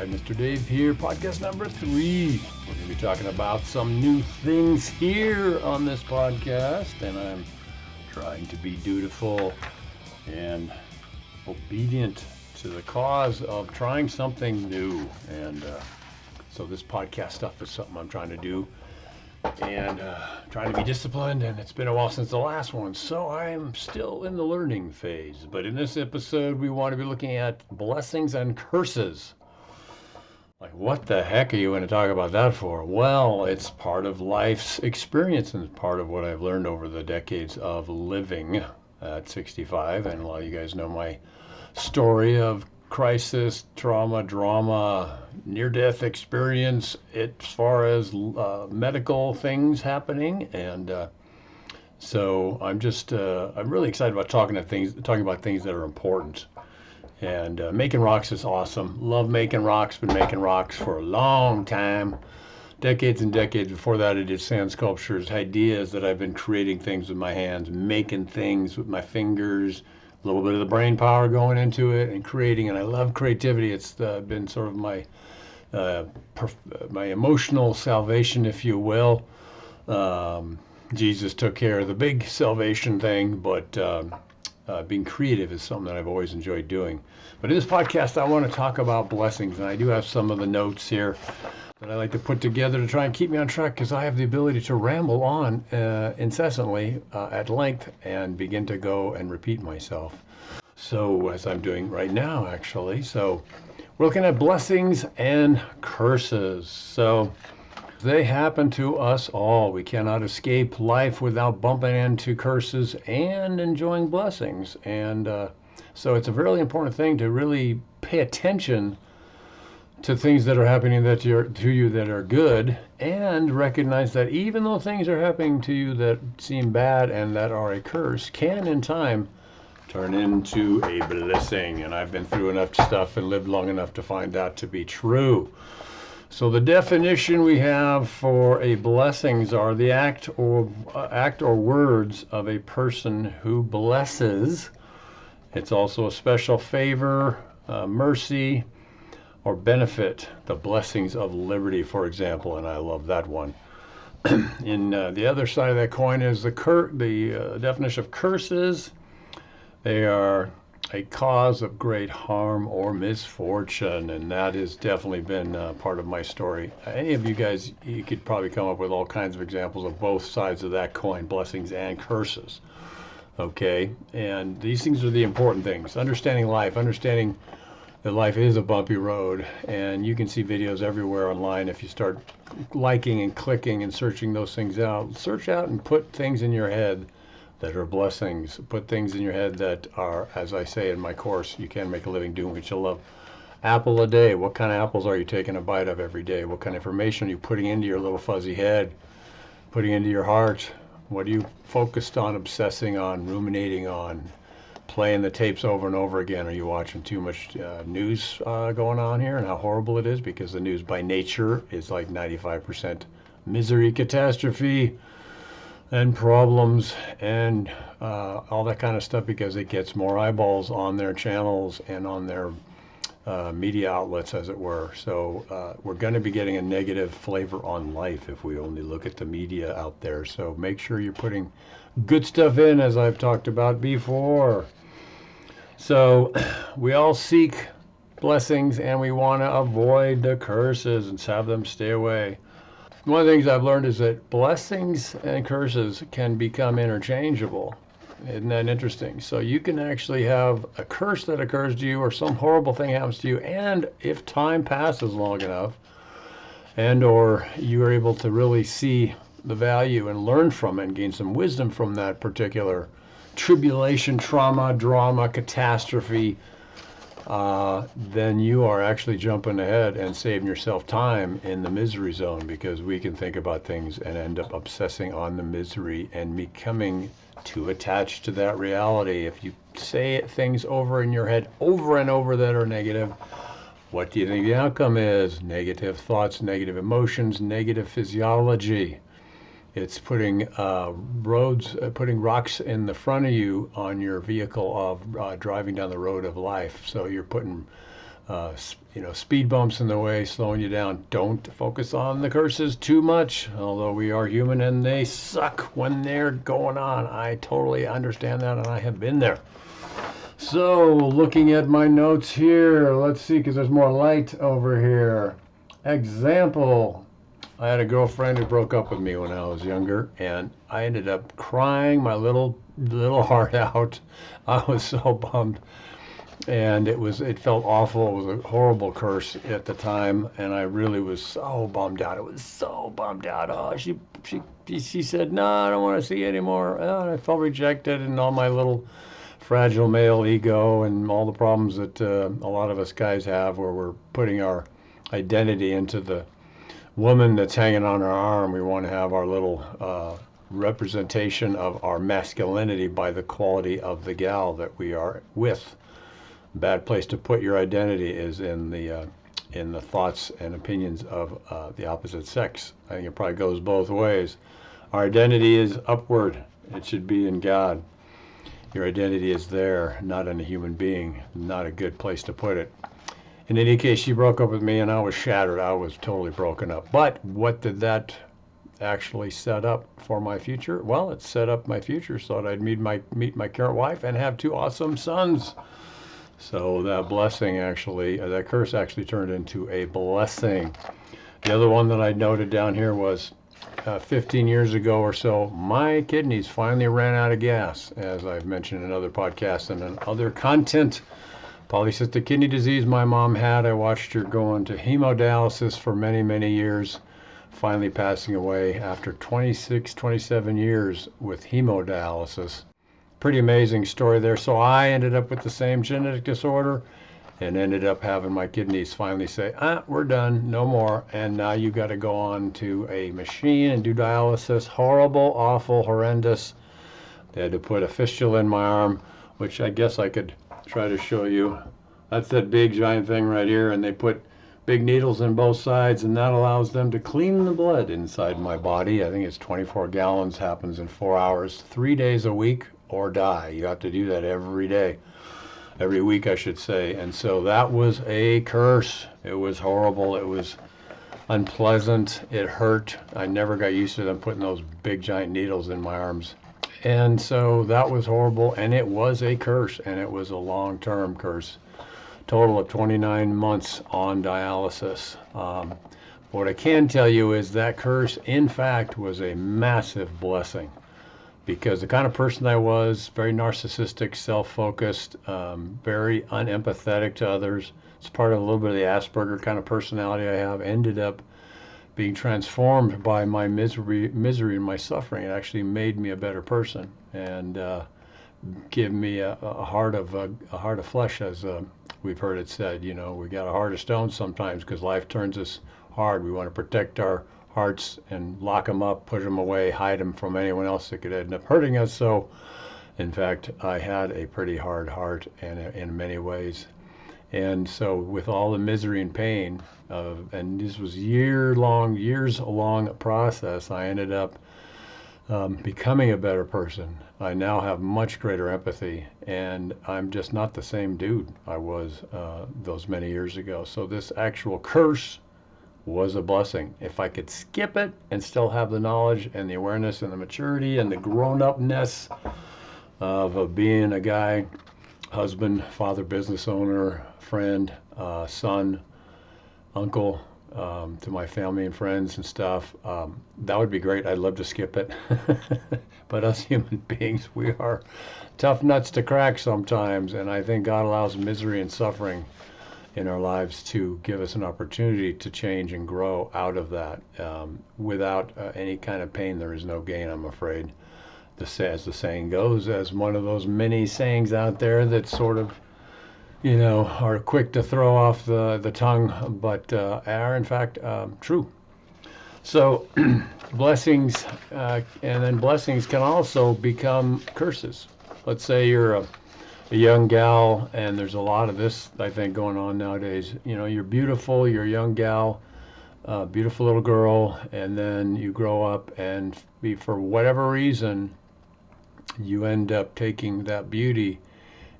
right, Mr. Dave here, podcast number 3. We're going to be talking about some new things here on this podcast, and I'm trying to be dutiful and obedient to the cause of trying something new. And so this podcast stuff is something I'm trying to do and trying to be disciplined, and it's been a while since the last one, so I'm still in the learning phase. But in this episode, we want to be looking at blessings and curses. Like, what the heck are you going to talk about that for? Well, it's part of life's experience and part of what I've learned over the decades of living at 65. And a lot of you guys know my story of crisis, trauma, drama, near-death experience as far as medical things happening. And so I'm really excited about talking about things that are important. And making rocks is awesome. Love making rocks. Been making rocks for a long time. Decades and decades. Before that, I did sand sculptures, ideas that I've been creating things with my hands, making things with my fingers, a little bit of the brain power going into it and creating. And I love creativity. It's been sort of my emotional salvation, if you will. Jesus took care of the big salvation thing, but being creative is something that I've always enjoyed doing. But in this podcast, I want to talk about blessings, and I do have some of the notes here that I like to put together to try and keep me on track, because I have the ability to ramble on incessantly at length and begin to go and repeat myself. So, as I'm doing right now, actually. So, we're looking at blessings and curses. So, they happen to us all. We cannot escape life without bumping into curses and enjoying blessings. And so it's a really important thing to really pay attention to things that are happening to you that are good, and recognize that even though things are happening to you that seem bad and that are a curse, can in time turn into a blessing. And I've been through enough stuff and lived long enough to find that to be true. So the definition we have for a blessings are the act or words of a person who blesses. It's also a special favor, mercy, or benefit. The blessings of liberty, for example, and I love that one. In the other side of that coin is the definition of curses. They are a cause of great harm or misfortune, and that has definitely been part of my story. Any of you guys, you could probably come up with all kinds of examples of both sides of that coin, blessings and curses. Okay, and these things are the important things. Understanding life, understanding that life is a bumpy road, and you can see videos everywhere online. If you start liking and clicking and searching those things out, search out and put things in your head that are blessings. Put things in your head that are, as I say in my course, you can make a living doing what you love. Apple a day. What kind of apples are you taking a bite of every day? What kind of information are you putting into your little fuzzy head, putting into your heart? What are you focused on, obsessing on, ruminating on, playing the tapes over and over again? Are you watching too much news going on here and how horrible it is? Because the news by nature is like 95% misery, catastrophe, and problems and all that kind of stuff, because it gets more eyeballs on their channels and on their media outlets, as it were. So we're going to be getting a negative flavor on life if we only look at the media out there. So make sure you're putting good stuff in, as I've talked about before. So we all seek blessings, and we want to avoid the curses and have them stay away. One of the things I've learned is that blessings and curses can become interchangeable. Isn't that interesting? So you can actually have a curse that occurs to you, or some horrible thing happens to you, and if time passes long enough, and or you are able to really see the value and learn from it and gain some wisdom from that particular tribulation, trauma, drama, catastrophe, then you are actually jumping ahead and saving yourself time in the misery zone, because we can think about things and end up obsessing on the misery and becoming too attached to that reality. If you say things over in your head over and over that are negative, what do you think the outcome is? Negative thoughts, negative emotions, negative physiology. It's putting putting rocks in the front of you on your vehicle of driving down the road of life. So you're putting speed bumps in the way, slowing you down. Don't focus on the curses too much, although we are human and they suck when they're going on. I totally understand that, and I have been there. So, looking at my notes here, let's see, because there's more light over here. Example. I had a girlfriend who broke up with me when I was younger, and I ended up crying my little heart out. I was so bummed, and it felt awful. It was a horrible curse at the time, and I really was so bummed out. It was so bummed out. Oh, she said, "No, I don't want to see you anymore." And I felt rejected, and all my little fragile male ego and all the problems that a lot of us guys have, where we're putting our identity into the woman that's hanging on our arm. We want to have our little representation of our masculinity by the quality of the gal that we are with. Bad place to put your identity is in the thoughts and opinions of the opposite sex. I think it probably goes both ways. Our identity is upward. It should be in God. Your identity is there, not in a human being. Not a good place to put it. In any case, she broke up with me, and I was shattered. I was totally broken up. But what did that actually set up for my future? Well, it set up my future so that I'd meet my current wife and have 2 awesome sons. So that blessing actually, that curse actually turned into a blessing. The other one that I noted down here was 15 years ago or so, my kidneys finally ran out of gas, as I've mentioned in other podcasts and in other content. Polycystic kidney disease my mom had. I watched her go into hemodialysis for many, many years, finally passing away after 26, 27 years with hemodialysis. Pretty amazing story there. So I ended up with the same genetic disorder and ended up having my kidneys finally say, we're done, no more. And now you got to go on to a machine and do dialysis. Horrible, awful, horrendous. They had to put a fistula in my arm, which I guess I could try to show you. That's that big giant thing right here, and they put big needles in both sides, and that allows them to clean the blood inside my body. I think it's 24 gallons, happens in 4 hours, 3 days a week, or die. You have to do that every day, every week I should say. And so that was a curse. It was horrible. It was unpleasant. It hurt. I never got used to them putting those big giant needles in my arms. And so that was horrible, and it was a curse, and it was a long-term curse. Total of 29 months on dialysis. What I can tell you is that curse, in fact, was a massive blessing, because the kind of person I was, very narcissistic, self-focused, very unempathetic to others. It's part of a little bit of the Asperger kind of personality I have, ended up being transformed by my misery and my suffering. It actually made me a better person, and give me a heart of flesh, as we've heard it said. We got a heart of stone sometimes because life turns us hard. We want to protect our hearts and lock them up, put them away, hide them from anyone else that could end up hurting us. So, in fact, I had a pretty hard heart, and in many ways. And so with all the misery and pain, and this was years long process, I ended up becoming a better person. I now have much greater empathy, and I'm just not the same dude I was those many years ago. So this actual curse was a blessing. If I could skip it and still have the knowledge and the awareness and the maturity and the grown-upness of being a guy, husband, father, business owner, friend, son, uncle, to my family and friends and stuff, that would be great. I'd love to skip it. But us human beings, we are tough nuts to crack sometimes, and I think God allows misery and suffering in our lives to give us an opportunity to change and grow out of that. Without any kind of pain, there is no gain, I'm afraid. As the saying goes, as one of those many sayings out there that sort of, are quick to throw off the tongue, but are in fact true. So blessings, and then blessings can also become curses. Let's say you're a young gal, and there's a lot of this, I think, going on nowadays. You're beautiful, you're a young gal, beautiful little girl, and then you grow up, and for whatever reason, you end up taking that beauty,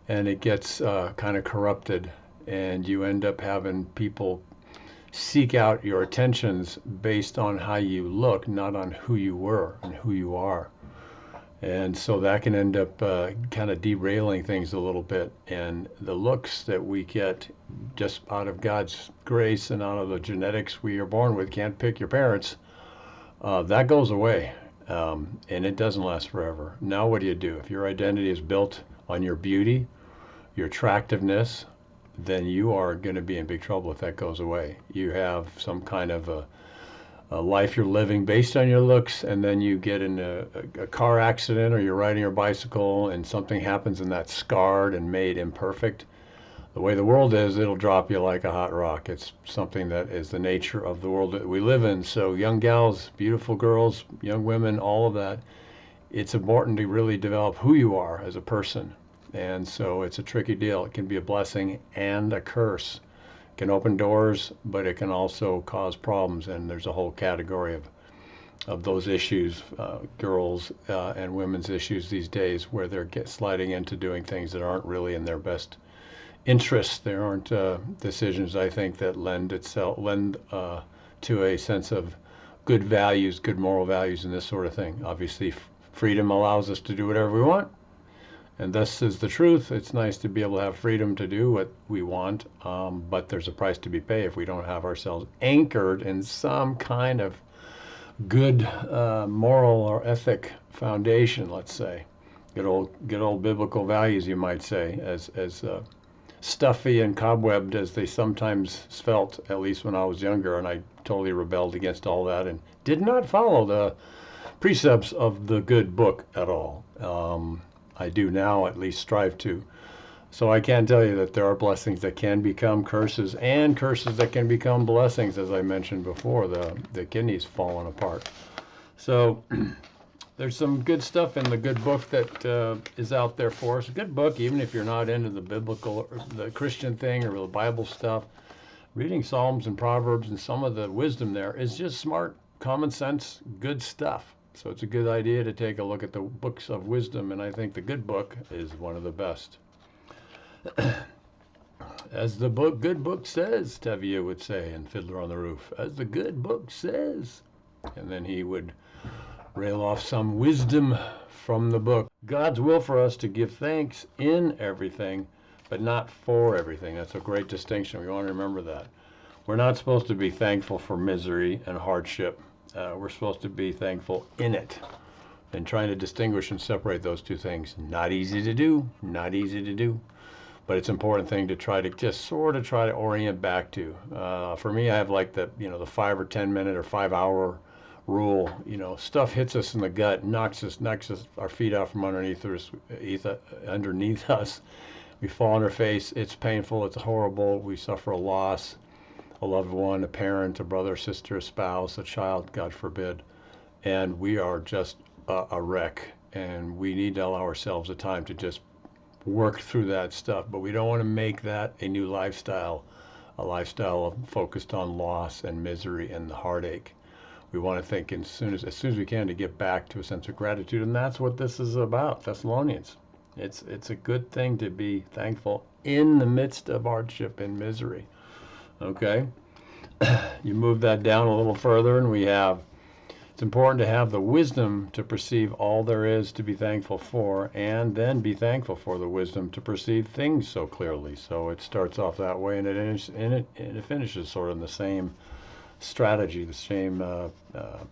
and it gets kind of corrupted, and you end up having people seek out your attentions based on how you look, not on who you were and who you are. And so that can end up kind of derailing things a little bit. And the looks that we get just out of God's grace and out of the genetics we are born with, can't pick your parents, that goes away. And it doesn't last forever. Now what do? If your identity is built on your beauty, your attractiveness, then you are going to be in big trouble if that goes away. You have some kind of a life you're living based on your looks, and then you get in a car accident, or you're riding your bicycle and something happens and that's scarred and made imperfect. The way the world is, it'll drop you like a hot rock. It's something that is the nature of the world that we live in. So young gals, beautiful girls, young women, all of that, it's important to really develop who you are as a person. And so it's a tricky deal. It can be a blessing and a curse. It can open doors, but it can also cause problems. And there's a whole category of those issues, girls and women's issues these days, where they're sliding into doing things that aren't really in their best interest. There aren't decisions, I think, that lend to a sense of good values, good moral values, and this sort of thing. Obviously, freedom allows us to do whatever we want, and this is the truth. It's nice to be able to have freedom to do what we want, but there's a price to be paid if we don't have ourselves anchored in some kind of good moral or ethic foundation, let's say. Good old biblical values, you might say, as stuffy and cobwebbed as they sometimes felt, at least when I was younger, and I totally rebelled against all that and did not follow the precepts of the good book at all. I do now at least strive to. So I can tell you that there are blessings that can become curses, and curses that can become blessings, as I mentioned before, the kidneys falling apart. So there's some good stuff in the good book that is out there for us. A good book, even if you're not into the biblical, or the Christian thing, or the Bible stuff. Reading Psalms and Proverbs and some of the wisdom there is just smart, common sense, good stuff. So it's a good idea to take a look at the books of wisdom, and I think the good book is one of the best. As the good book says, Tevye would say in Fiddler on the Roof, as the good book says. And then he would rail off some wisdom from the book. God's will for us to give thanks in everything, but not for everything. That's a great distinction. We want to remember that. We're not supposed to be thankful for misery and hardship. We're supposed to be thankful in it, and trying to distinguish and separate those two things. Not easy to do, not easy to do, but it's an important thing to try to just sort of try to orient back to. For me, I have like the 5 or 10 minute or 5 hour rule. Stuff hits us in the gut, knocks us our feet out from underneath us. We fall on our face. It's painful. It's horrible. We suffer a loss, a loved one, a parent, a brother, sister, a spouse, a child, God forbid, and we are just a wreck. And we need to allow ourselves the time to just work through that stuff. But we don't want to make that a new lifestyle, a lifestyle focused on loss and misery and the heartache. We want to think as soon as we can to get back to a sense of gratitude, and that's what this is about. Thessalonians. It's a good thing to be thankful in the midst of hardship and misery. Okay, you move that down a little further, and it's important to have the wisdom to perceive all there is to be thankful for, and then be thankful for the wisdom to perceive things so clearly. So it starts off that way, and it finishes sort of in the same strategy, the same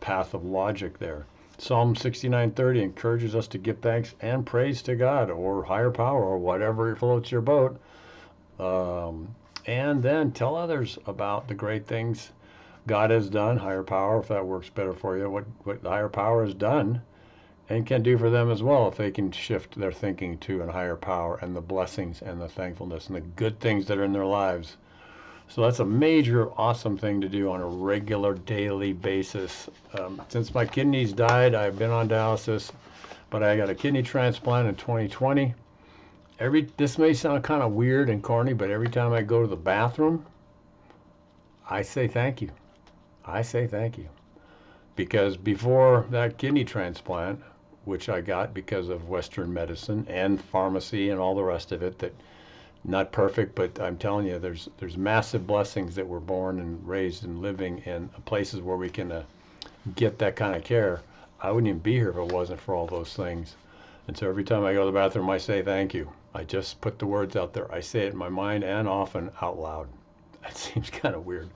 path of logic there. Psalm 69:30 encourages us to give thanks and praise to God, or higher power, or whatever floats your boat. And then tell others about the great things God has done, higher power, if that works better for you, what the higher power has done and can do for them as well, if they can shift their thinking to a higher power and the blessings and the thankfulness and the good things that are in their lives. So that's a major, awesome thing to do on a regular, daily basis. Since my kidneys died, I've been on dialysis, but I got a kidney transplant in 2020. This may sound kind of weird and corny, but every time I go to the bathroom, I say thank you. I say thank you. Because before that kidney transplant, which I got because of Western medicine and pharmacy and all the rest of it that Not perfect, but I'm telling you, there's massive blessings that we're born and raised and living in places where we can get that kind of care. I wouldn't even be here if it wasn't for all those things. And so every time I go to the bathroom, I say thank you. I just put the words out there. I say it in my mind and often out loud. That seems kind of weird,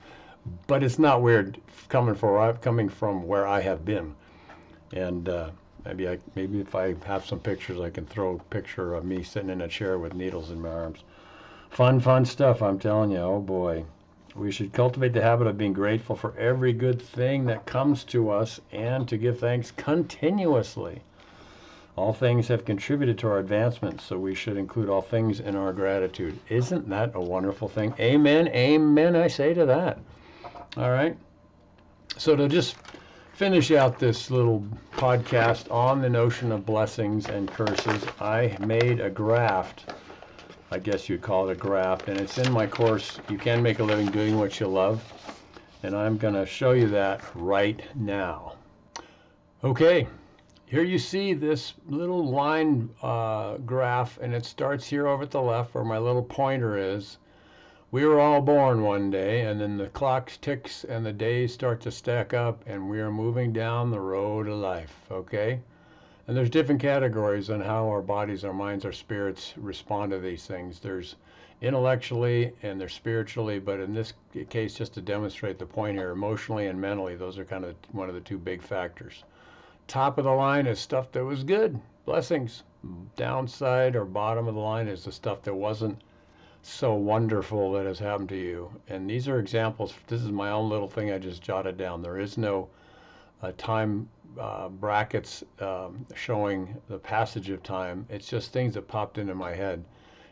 but it's not weird coming from where I have been. And maybe if I have some pictures, I can throw a picture of me sitting in a chair with needles in my arms. Fun stuff, I'm telling you. Oh boy. We should cultivate the habit of being grateful for every good thing that comes to us and to give thanks continuously. All things have contributed to our advancement, so we should include all things in our gratitude. Isn't that a wonderful thing? Amen, amen, I say to that. All right. So to just finish out this little podcast on the notion of blessings and curses, I made a graft. I guess you'd call it a graft, and it's in my course, You Can Make a Living Doing What You Love, and I'm going to show you that right now. Okay, here you see this little line graph, and it starts here over at the left where my little pointer is. We were all born one day, and then the clock ticks and the days start to stack up, and we are moving down the road of life, okay? And there's different categories on how our bodies, our minds, our spirits respond to these things. There's intellectually and there's spiritually, but in this case, just to demonstrate the point here, emotionally and mentally, those are kind of one of the two big factors. Top of the line is stuff that was good, blessings. Downside or bottom of the line is the stuff that wasn't so wonderful that has happened to you. And these are examples. This is my own little thing I just jotted down. There is no time brackets showing the passage of time. It's just things that popped into my head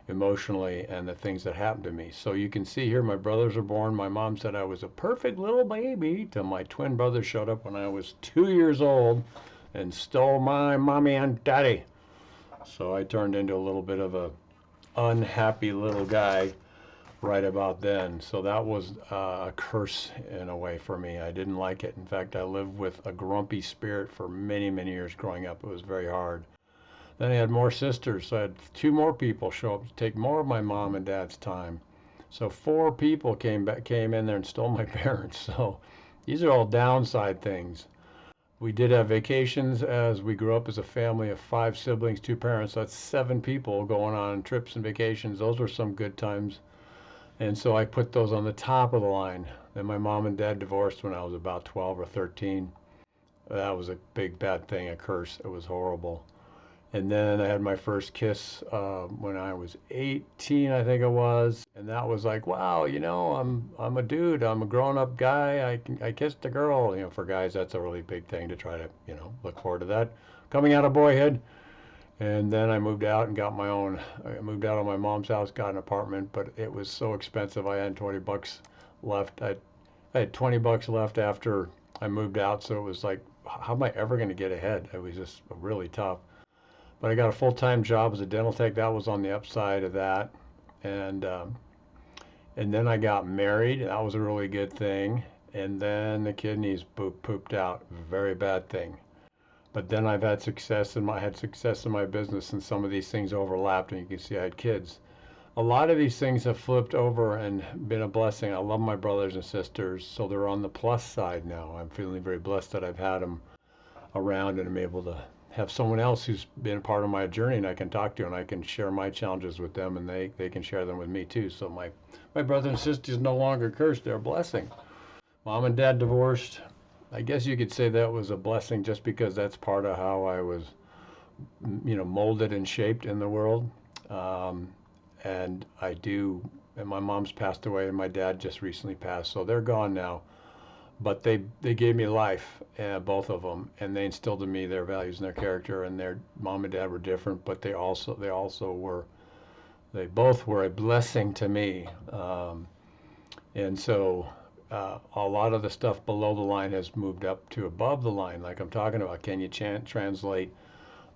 emotionally and the things that happened to me. So you can see here my brothers were born. My mom said I was a perfect little baby till my twin brother showed up when I was 2 years old and stole my mommy and daddy. So I turned into a little bit of a unhappy little guy right about then. So that was a curse in a way for me. I didn't like it. In fact, I lived with a grumpy spirit for many years growing up. It was very hard. Then I had more sisters, so I had 2 more people show up to take more of my mom and dad's time. So 4 people came in there and stole my parents. So these are all downside things. We did have vacations as we grew up as a family of 5 siblings, 2 parents. So that's 7 people going on trips and vacations. Those were some good times. And so I put those on the top of the line. Then my mom and dad divorced when I was about 12 or 13. That was a big bad thing, a curse. It was horrible. And then I had my first kiss when I was 18, I think it was. And that was like, wow, I'm a dude. I'm a grown-up guy. I kissed a girl. For guys, that's a really big thing to try to, look forward to that. Coming out of boyhood. And then I moved out and got my own. I moved out of my mom's house, got an apartment, but it was so expensive. I had 20 bucks left. I had 20 bucks left after I moved out, so it was like, how am I ever going to get ahead? It was just really tough. But I got a full-time job as a dental tech. That was on the upside of that. And then I got married. That was a really good thing. And then the kidneys pooped out. Very bad thing. But then I've had success in my business, and some of these things overlapped, and you can see I had kids. A lot of these things have flipped over and been a blessing. I love my brothers and sisters, so they're on the plus side now. I'm feeling very blessed that I've had them around, and I'm able to have someone else who's been a part of my journey and I can talk to, and I can share my challenges with them, and they can share them with me too. So my brothers and sisters no longer cursed, they're a blessing. Mom and dad divorced. I guess you could say that was a blessing just because that's part of how I was, molded and shaped in the world. And my mom's passed away and my dad just recently passed, so they're gone now. But they gave me life, both of them, and they instilled in me their values and their character. And their mom and dad were different, but they both were a blessing to me. And so a lot of the stuff below the line has moved up to above the line, like I'm talking about. Can you translate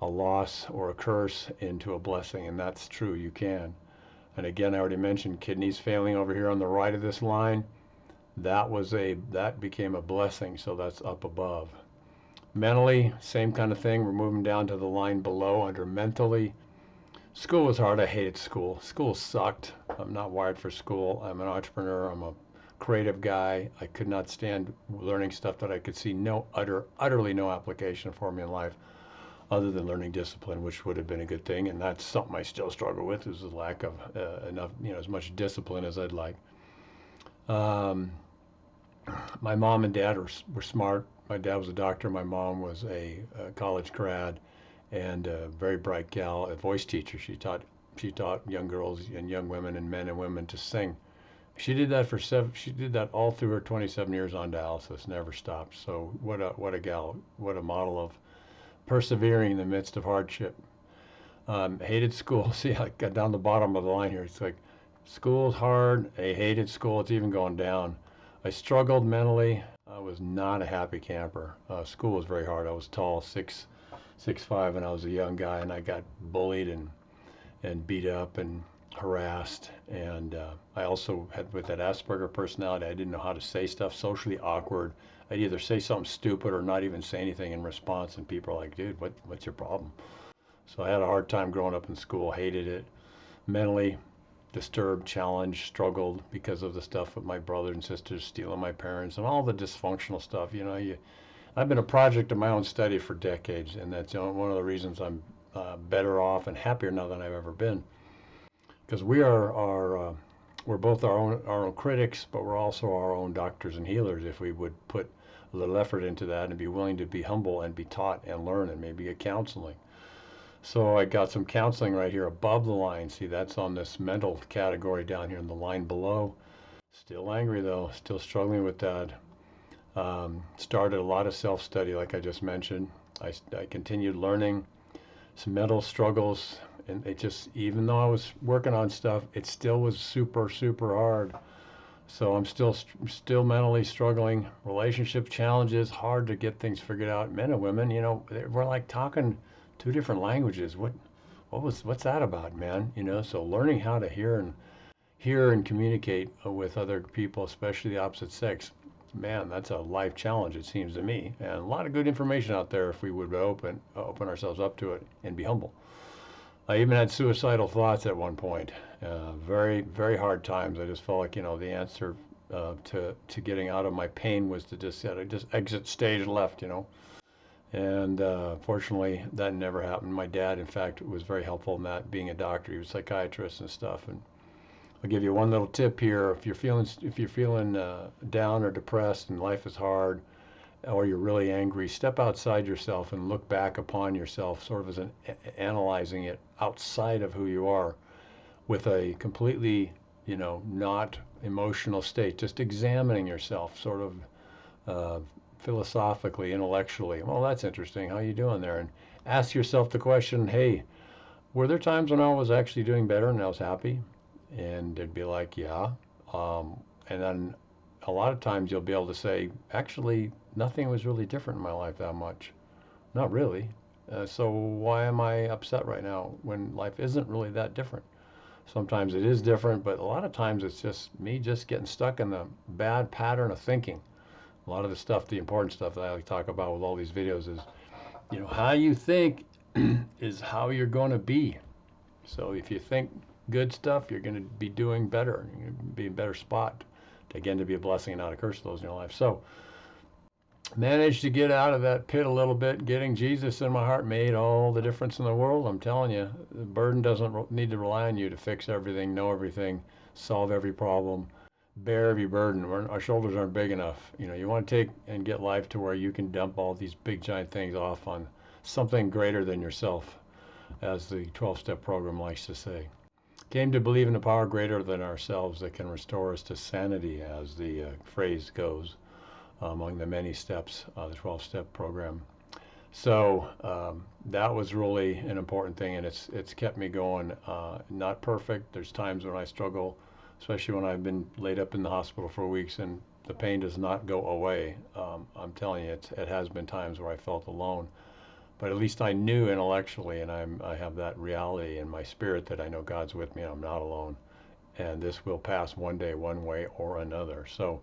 a loss or a curse into a blessing? And that's true, you can. And again, I already mentioned kidneys failing over here on the right of this line. That became a blessing, so that's up above. Mentally, same kind of thing. We're moving down to the line below under mentally. School was hard. I hated school. School sucked. I'm not wired for school. I'm an entrepreneur. I'm a creative guy. I could not stand learning stuff that I could see utterly no application for me in life other than learning discipline, which would have been a good thing. And that's something I still struggle with is the lack of enough, as much discipline as I'd like. Um, my mom and dad were smart. My dad was a doctor. My mom was a college grad and a very bright gal, a voice teacher. She taught young girls and young women and men and women to sing. She did that for seven. She did that all through her 27 years on dialysis. Never stopped. So what a gal. What a model of persevering in the midst of hardship. Hated school. See, I got down the bottom of the line here. It's like school's hard. I hated school. It's even going down. I struggled mentally. I was not a happy camper. School was very hard. I was tall, 6'5", and I was a young guy, and I got bullied and beat up and harassed. And I also had, with that Asperger personality, I didn't know how to say stuff, socially awkward. I'd either say something stupid or not even say anything in response, and people are like, dude, what's your problem? So I had a hard time growing up in school, hated it. Mentally disturbed, challenged, struggled because of the stuff with my brothers and sisters stealing my parents and all the dysfunctional stuff. I've been a project of my own study for decades, and that's one of the reasons I'm better off and happier now than I've ever been. Because we're both our own critics, but we're also our own doctors and healers if we would put a little effort into that and be willing to be humble and be taught and learn and maybe get counseling. So I got some counseling right here above the line. See, that's on this mental category down here in the line below. Still angry though, still struggling with that. Started a lot of self-study, like I just mentioned. I continued learning some mental struggles, and it just, even though I was working on stuff, it still was super, super hard. So I'm still mentally struggling. Relationship challenges, hard to get things figured out. Men and women, we're like talking two different languages. What's that about, man? So learning how to hear and communicate with other people, especially the opposite sex, man, that's a life challenge, it seems to me. And a lot of good information out there if we would open ourselves up to it and be humble. I even had suicidal thoughts at one point. Very, very hard times. I just felt like, the answer to getting out of my pain was to just exit stage left. And fortunately, that never happened. My dad, in fact, was very helpful in that, being a doctor. He was a psychiatrist and stuff. And I'll give you one little tip here. If you're feeling down or depressed and life is hard, or you're really angry, step outside yourself and look back upon yourself, sort of as analyzing it outside of who you are, with a completely, not emotional state. Just examining yourself, sort of philosophically, intellectually. Well, that's interesting. How you doing there? And ask yourself the question, hey, were there times when I was actually doing better and I was happy? And they'd be like, yeah. And then a lot of times you'll be able to say, actually, nothing was really different in my life that much. Not really. So why am I upset right now when life isn't really that different? Sometimes it is different, but a lot of times it's just me just getting stuck in the bad pattern of thinking. A lot of the stuff, the important stuff that I like to talk about with all these videos is, how you think is how you're going to be. So if you think good stuff, you're going to be doing better. You're going to be in a better spot, to be a blessing and not a curse to those in your life. So managed to get out of that pit a little bit. Getting Jesus in my heart made all the difference in the world. I'm telling you, the burden doesn't need to rely on you to fix everything, know everything, solve every problem, bear every burden. Our shoulders aren't big enough. You want to take and get life to where you can dump all these big giant things off on something greater than yourself, as the 12-step program likes to say. Came to believe in a power greater than ourselves that can restore us to sanity, as the phrase goes, among the many steps of the 12-step program. So that was really an important thing, and it's kept me going. Not perfect. There's times when I struggle, especially when I've been laid up in the hospital for weeks and the pain does not go away. I'm telling you, it has been times where I felt alone. But at least I knew intellectually, and I have that reality in my spirit that I know God's with me and I'm not alone. And this will pass one day, one way or another. So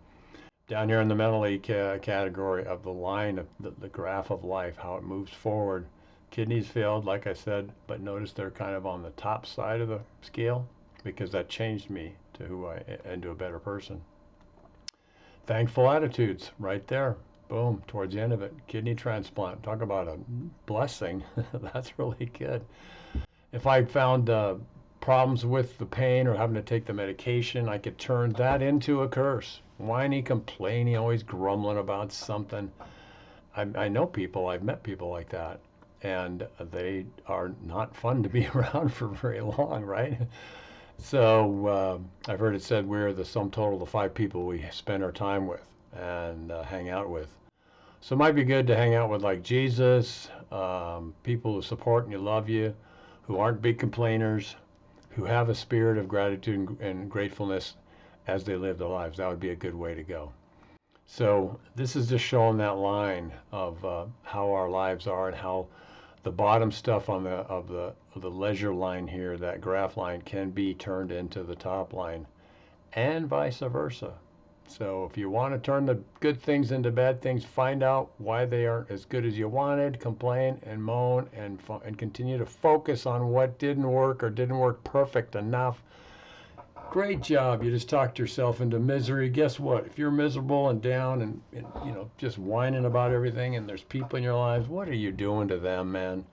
down here in the mentally category of the line of the graph of life, how it moves forward, Kidneys failed, like I said, but notice they're kind of on the top side of the scale because that changed me to who I into a better person. Thankful attitudes, right there. Boom, towards the end of it. Kidney transplant. Talk about a blessing. That's really good. If I found problems with the pain or having to take the medication, I could turn that into a curse. Whiny, complaining, always grumbling about something. I know people, I've met people like that, and they are not fun to be around for very long, right? So I've heard it said we're the sum total of the 5 people we spend our time with and hang out with. So it might be good to hang out with like Jesus, people who support and you love you, who aren't big complainers, who have a spirit of gratitude and gratefulness as they live their lives. That would be a good way to go. So this is just showing that line of how our lives are and how the bottom stuff on the leisure line here, that graph line, can be turned into the top line, and vice versa. So if you want to turn the good things into bad things, find out why they aren't as good as you wanted, complain and moan, and continue to focus on what didn't work or didn't work perfect enough. Great job. You just talked yourself into misery. Guess what? If you're miserable and down and just whining about everything, and there's people in your lives, what are you doing to them, man?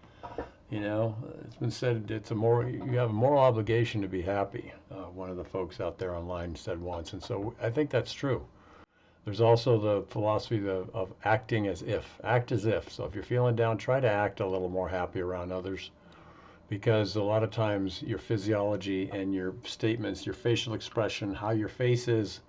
It's been said you have a moral obligation to be happy. One of the folks out there online said once, and so I think that's true. There's also the philosophy of acting as if. Act as if. So if you're feeling down, try to act a little more happy around others, because a lot of times your physiology and your statements, your facial expression, how your face is,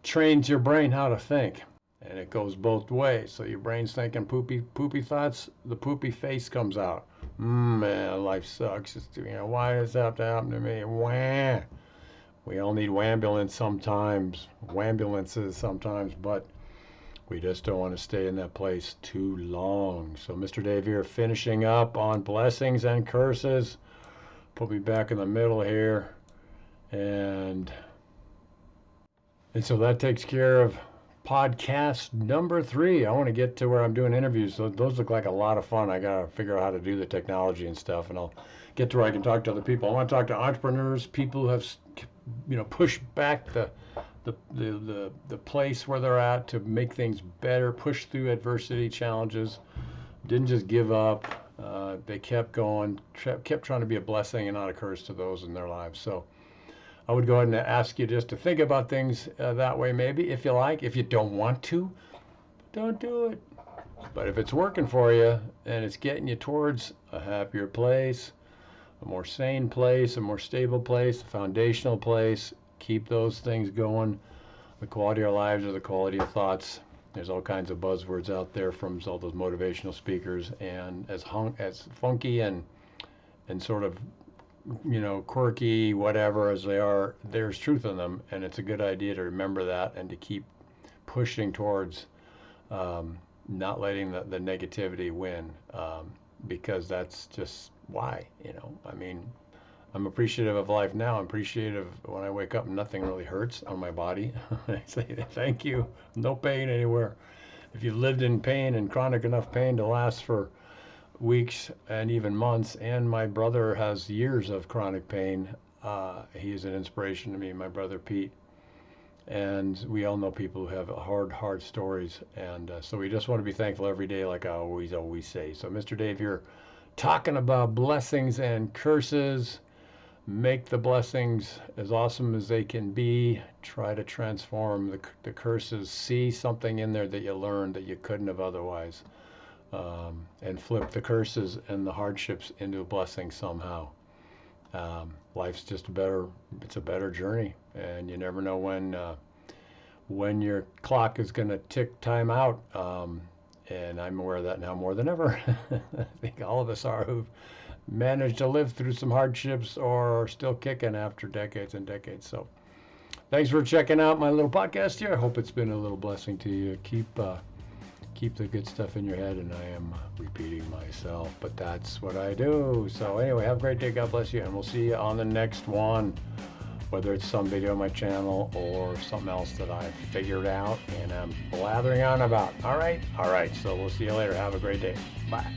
trains your brain how to think. And it goes both ways. So your brain's thinking poopy thoughts, the poopy face comes out. Man, life sucks. Why does that have to happen to me? Wah. We all need wambulances sometimes, but we just don't want to stay in that place too long. So Mr. Dave here, finishing up on blessings and curses. Put me back in the middle here. And so that takes care of podcast number 3. I want to get to where I'm doing interviews. So those look like a lot of fun. I got to figure out how to do the technology and stuff, and I'll get to where I can talk to other people. I want to talk to entrepreneurs, people who have, pushed back the place where they're at to make things better, push through adversity, challenges, didn't just give up. They kept going, kept trying to be a blessing and not a curse to those in their lives. So I would go ahead and ask you just to think about things that way, maybe, if you like. If you don't want to, don't do it. But if it's working for you and it's getting you towards a happier place, a more sane place, a more stable place, a foundational place, keep those things going. The quality of our lives or the quality of thoughts. There's all kinds of buzzwords out there from all those motivational speakers, and as funky and sort of quirky, whatever as they are, there's truth in them, and it's a good idea to remember that and to keep pushing towards not letting the negativity win, because that's just why, I'm appreciative of life now. I'm appreciative when I wake up and nothing really hurts on my body. I say thank you, no pain anywhere. If you've lived in pain and chronic enough pain to last for weeks and even months, and my brother has years of chronic pain, he's an inspiration to me, my brother Pete, and we all know people who have hard stories, and so we just want to be thankful every day, like I always say. So Mr. Dave here, talking about blessings and curses. Make the blessings as awesome as they can be. Try to transform the curses. See something in there that you learned that you couldn't have otherwise. And flip the curses and the hardships into a blessing somehow. Life's just it's a better journey, and you never know when your clock is going to tick time out. And I'm aware of that now more than ever. I think all of us are, who've managed to live through some hardships or are still kicking after decades and decades. So thanks for checking out my little podcast here. I hope it's been a little blessing to you. Keep the good stuff in your head, and I am repeating myself, but that's what I do. So anyway, have a great day. God bless you, and we'll see you on the next one, whether it's some video on my channel or something else that I've figured out and I'm blathering on about. All right. So we'll see you later. Have a great day. Bye.